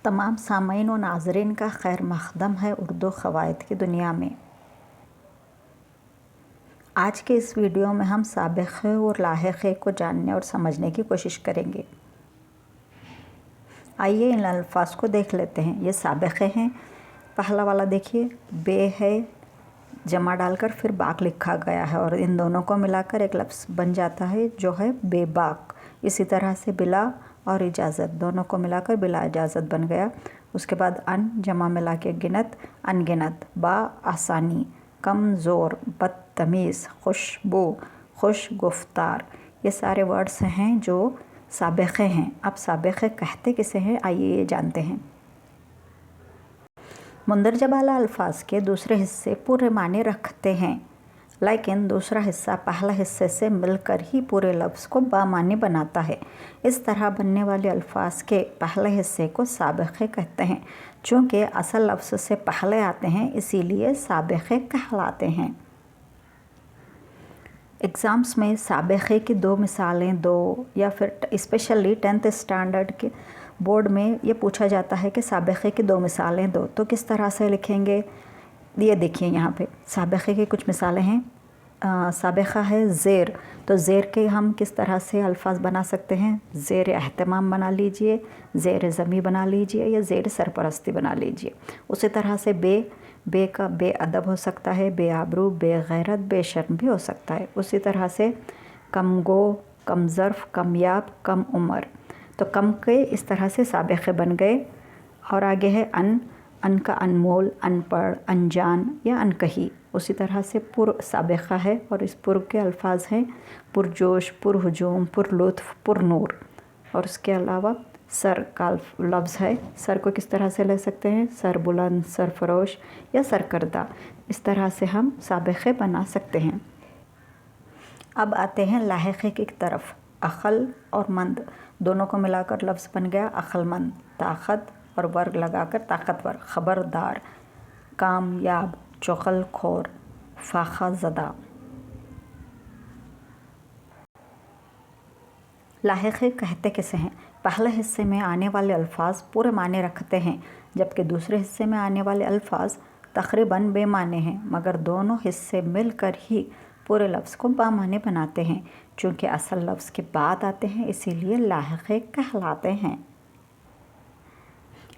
तमाम सामीन व नाज़रीन का खैर मक़दम है उर्दू क़वायद की दुनिया में। आज के इस वीडियो में हम साबिक़े और लाहिक़े को जानने और समझने की कोशिश करेंगे। आइए इन अल्फाज को देख लेते हैं। ये साबिक़े हैं। पहला वाला देखिए, बे है, जमा डालकर फिर बाक लिखा गया है और इन दोनों को मिलाकर एक लफ्ज़ बन जाता है जो है बेबाक। इसी तरह से बिला और इजाज़त, दोनों को मिलाकर बिला इजाज़त बन गया। उसके बाद अन, जमा मिला के गिनत, अनगिनत। बा, आसानी, कमज़ोर, बदतमीज़, खुशबू, खुश गुफ्तार। ये सारे वर्ड्स हैं जो साबिक़े हैं। अब साबिक़े कहते किसे हैं, आइए ये जानते हैं। मुंदरजा वाला अल्फाज के दूसरे हिस्से पूरे माने रखते हैं, लेकिन दूसरा हिस्सा पहला हिस्से से मिलकर ही पूरे लफ्ज़ को बामानी बनाता है। इस तरह बनने वाले अल्फाज के पहले हिस्से को साबिक़े कहते हैं। चूँकि असल लफ्ज़ से पहले आते हैं, इसीलिए साबिक़े कहलाते हैं। एग्ज़ाम्स में साबिक़े की दो मिसालें दो, या फिर स्पेशली 10th स्टैंडर्ड के बोर्ड में ये पूछा जाता है कि साबिक़े की दो मिसालें दो, तो किस तरह से लिखेंगे। ये देखिए यहाँ पे साबिक़े की कुछ मिसालें हैं। साबिक़ा है ज़ेर, तो ज़ेर के हम किस तरह से अल्फाज बना सकते हैं। ज़ेर एहतमाम बना लीजिए, ज़ेर ज़मी बना लीजिए, या ज़ेर सरपरस्ती बना लीजिए। उसी तरह से बे का बेअदब हो सकता है, बेआबरू, बेगैरत, बेशर्म भी हो सकता है। उसी तरह से कमगो, कम ज़र्फ़, कमयाब, कम उम्र, तो कम के इस तरह से साबिक़े बन गए। और आगे है अन का अनमोल, अनपढ़, अनजान या अनकही। उसी तरह से पुर साबिक़ा है और इस पुर के अल्फाज हैं पुरजोश, पुरहुजूम, पुरलुत्फ़, पुरनूर। और उसके अलावा सर का लफ्ज़ है। सर को किस तरह से ले सकते हैं, सरबुलंद, सरफरोश या सरकर्दा। इस तरह से हम साबिक़े बना सकते हैं। अब आते हैं लाहिक़े की तरफ। अक़ल और मंद, दोनों को मिलाकर लफ्ज़ बन गया अक़लमंद। ताक़त और वर्ग लगाकर ताकतवर, ख़बरदार, कामयाब, चुग़लखोर, फ़ाक़ा ज़दा। लाहिक़े कहते किसे हैं। पहले हिस्से में आने वाले अल्फाज पूरे माने रखते हैं, जबकि दूसरे हिस्से में आने वाले अल्फाज तक़रीबन बेमाने हैं, मगर दोनों हिस्से मिलकर ही पूरे लफ्ज़ को बामाने बनाते हैं। चूँकि असल लफ्ज़ के बाद आते हैं, इसीलिए लाहिक़े कहलाते हैं।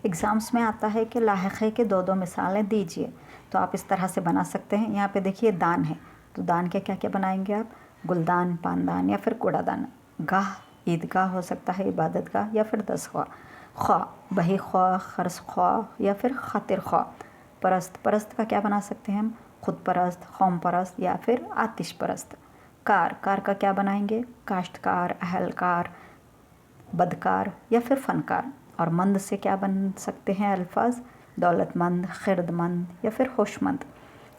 एग्ज़ाम्स में आता है कि लाहिक़े के दो मिसालें दीजिए, तो आप इस तरह से बना सकते हैं। यहाँ पे देखिए दान है, तो दान के क्या क्या बनाएंगे आप, गुलदान, पानदान या फिर कूड़ादान। गाह, ईदगाह हो सकता है, इबादत गाह या फिर दसगाह। ख्वा, बही ख्वा, खर्च ख्वा या फिर खातिर ख्वा। परस्त, परस्त का क्या बना सकते हैं हम, खुद परस्त, कौम परस्त या फिर आतिश परस्त। कार का क्या बनाएंगे, काश्तकार, अहलकार, बदकार या फिर फ़नकार। और मंद से क्या बन सकते हैं अल्फाज, दौलतमंद, खिरदमंद या फिर होशमंद।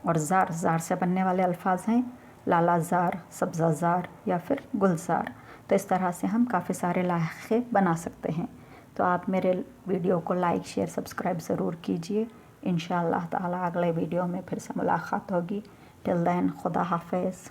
और ज़ार से बनने वाले अल्फाज हैं लालाज़ार, सब्ज़ाज़ार या फिर गुलज़ार। तो इस तरह से हम काफ़ी सारे लाहिक़े बना सकते हैं। तो आप मेरे वीडियो को लाइक, शेयर, सब्सक्राइब ज़रूर कीजिए। इंशाअल्लाह ताला अगले वीडियो में फिर से मुलाक़ात होगी। टिल देन, खुदा हाफ़िज़।